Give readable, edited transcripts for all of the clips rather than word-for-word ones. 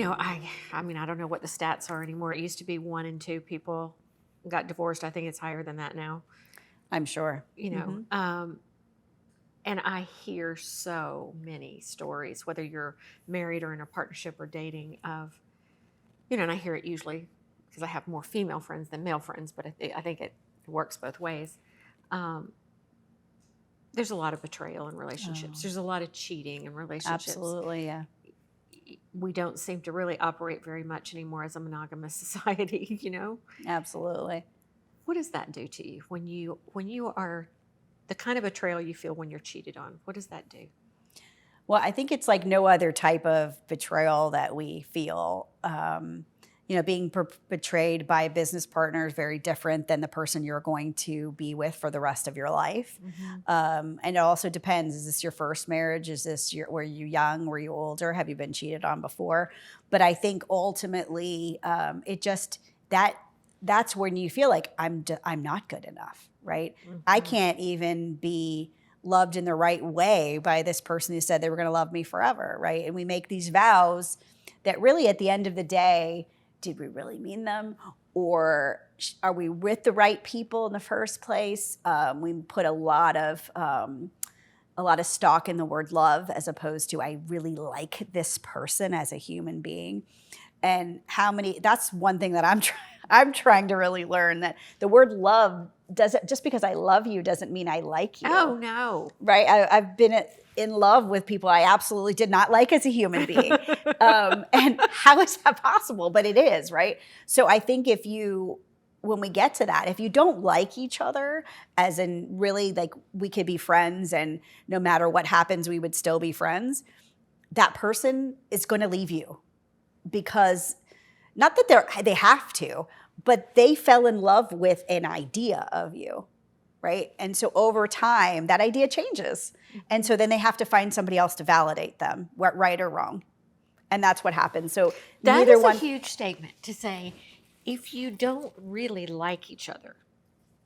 I mean, I don't know what the stats are anymore. It used to be 1 in 2 people got divorced. I think it's higher than that now. I'm sure. And I hear so many stories, whether you're married or in a partnership or dating, of, and I hear it usually because I have more female friends than male friends, but I think it works both ways. There's a lot of betrayal in relationships. There's a lot of cheating in relationships. Absolutely, yeah. We don't seem to really operate very much anymore as a monogamous society, Absolutely. What does that do to you when you are the kind of betrayal you feel when you're cheated on? What does that do? Well, I think it's like no other type of betrayal that we feel. Being betrayed by a business partner is very different than the person you're going to be with for the rest of your life. And it also depends. Is this your first marriage? Were you young? Were you older? Have you been cheated on before? But I think ultimately that's when you feel like I'm not good enough, right? I can't even be loved in the right way by this person who said they were going to love me forever, right? And we make these vows that really at the end of the day, did we really mean them? Or are we with the right people in the first place? We put a lot of stock in the word love as opposed to I really like this person as a human being. And that's one thing that I'm trying to really learn, that the word love doesn't, just because I love you doesn't mean I like you. Oh, no. Right? I've been in love with people I absolutely did not like as a human being. And how is that possible? But it is, right? So I think when we get to that, if you don't like each other, as in really like we could be friends and no matter what happens, we would still be friends, that person is going to leave you. Because not that they have to, but they fell in love with an idea of you, right? And so over time, that idea changes. And so then they have to find somebody else to validate them, right or wrong. And that's what happens. So that is a huge statement to say, if you don't really like each other,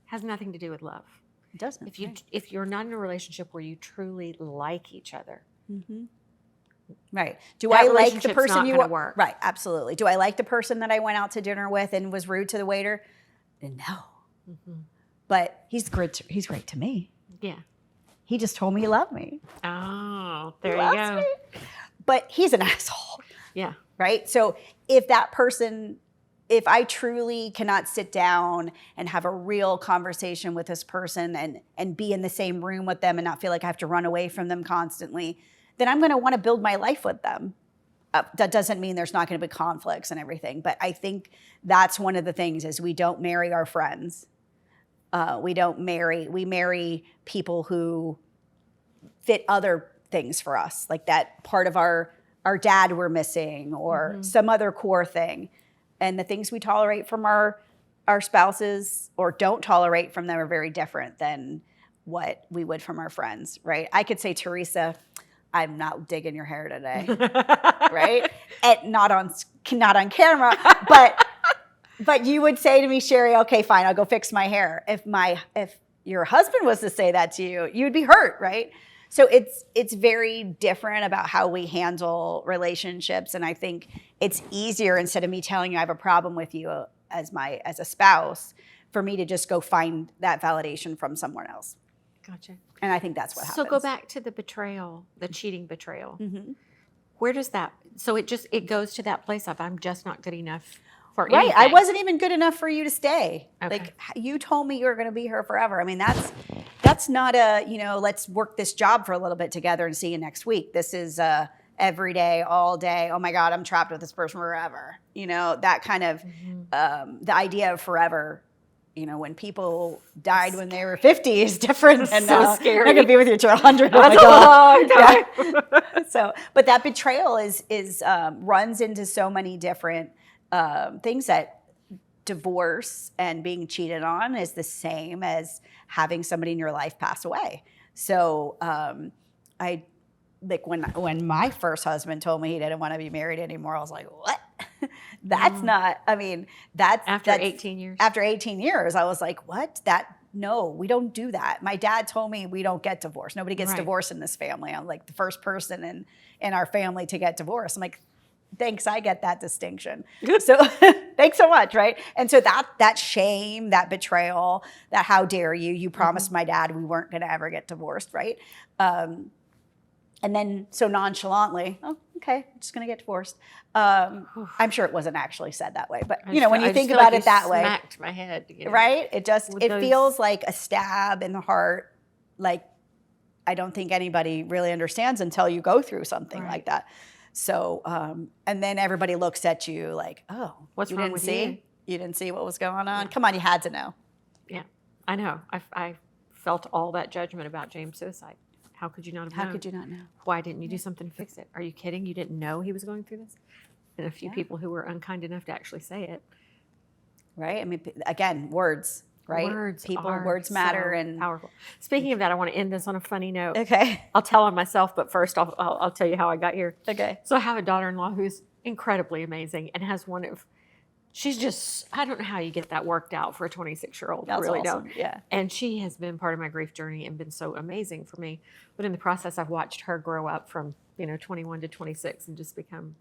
has nothing to do with love. It doesn't. If you're not in a relationship where you truly like each other. Right. Do I like the person you are? Work. Right. Absolutely. Do I like the person that I went out to dinner with and was rude to the waiter? No. But he's great to me. Yeah. He just told me he loved me. Oh, there you go. Me. But he's an asshole. Yeah. Right. So if I truly cannot sit down and have a real conversation with this person and be in the same room with them and not feel like I have to run away from them constantly, then I'm going to want to build my life with them. That doesn't mean there's not going to be conflicts and everything, but I think that's one of the things is we don't marry our friends. We marry people who fit other things for us, like that part of our dad we're missing or some other core thing. And the things we tolerate from our spouses or don't tolerate from them are very different than what we would from our friends, right? I could say, Teresa, I'm not digging your hair today, right? And not on camera, but you would say to me, Sheri, okay, fine, I'll go fix my hair. If your husband was to say that to you, you'd be hurt, right? So it's very different about how we handle relationships, and I think it's easier instead of me telling you I have a problem with you as a spouse, for me to just go find that validation from someone else. Gotcha. And I think that's what happens. So go back to the betrayal, the cheating betrayal. Where does that? So it goes to that place of I'm just not good enough for anything. Right. I wasn't even good enough for you to stay. Okay. Like you told me you were going to be here forever. I mean, that's not a let's work this job for a little bit together and see you next week. This is every day, all day. Oh my God, I'm trapped with this person forever. That kind of the idea of forever. When people died when they were 50 is different than so scary. They're going to be with you till 100. That's a long time. Yeah. So, but that betrayal is runs into so many different things. that divorce and being cheated on is the same as having somebody in your life pass away. So, I like when my first husband told me he didn't want to be married anymore, I was like, what? That's not, that's after 18 years. After 18 years, I was like, what? No, we don't do that. My dad told me we don't get divorced. Nobody gets divorced in this family. I'm like the first person in our family to get divorced. I'm like, thanks, I get that distinction. So thanks so much, right? And so that shame, that betrayal, that how dare you, you promised my dad we weren't going to ever get divorced, right? And then so nonchalantly, oh, okay, I'm just going to get divorced. I'm sure it wasn't actually said that way, but you know, when you think about it that way, smacked my head, you know, right? It feels like a stab in the heart. Like, I don't think anybody really understands until you go through something like that. So, and then everybody looks at you like, oh, what's wrong with you? You didn't see what was going on? Yeah. Come on, you had to know. Yeah, I know. I felt all that judgment about James' suicide. How could you not have known? How could you not know? Why didn't you do something to fix it? Are you kidding? You didn't know he was going through this? And a few people who were unkind enough to actually say it. Right? I mean, again, words, right? Words matter. So and powerful. Speaking of that, I want to end this on a funny note. Okay. I'll tell on myself, but first I'll tell you how I got here. Okay. So I have a daughter-in-law who's incredibly amazing and has one of, she's just, I don't know how you get that worked out for a 26-year-old. I really awesome. don't. Yeah. And she has been part of my grief journey and been so amazing for me. But in the process, I've watched her grow up from, 21 to 26 and just become,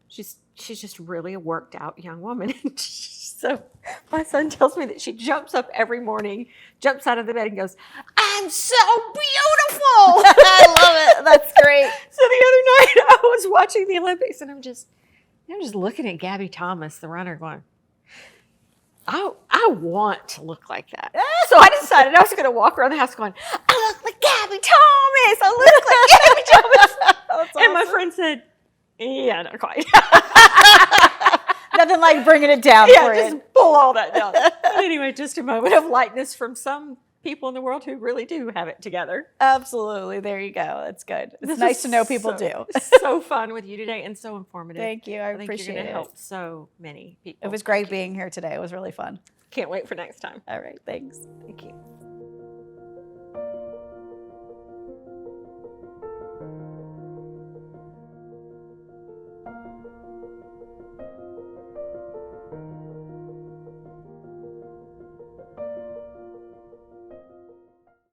she's just really a worked out young woman. So my son tells me that she jumps up every morning, jumps out of the bed and goes, I'm so beautiful. I love it. That's great. So the other night I was watching the Olympics and I'm just looking at Gabby Thomas, the runner, going, I want to look like that. So I decided I was going to walk around the house going, I look like Gabby Thomas. I look like Gabby Thomas. That's and my awesome. friend said, yeah, not quite. Nothing like bringing it down for just you. pull all that down. But anyway, just a moment of lightness from some people in the world who really do have it together. Absolutely. There you go. That's good. It's nice to know people do. So fun with you today and so informative. Thank you. I think appreciate you're going it. to help so many people. It was great being here today. It was really fun. Can't wait for next time. All right. Thanks. Thank you.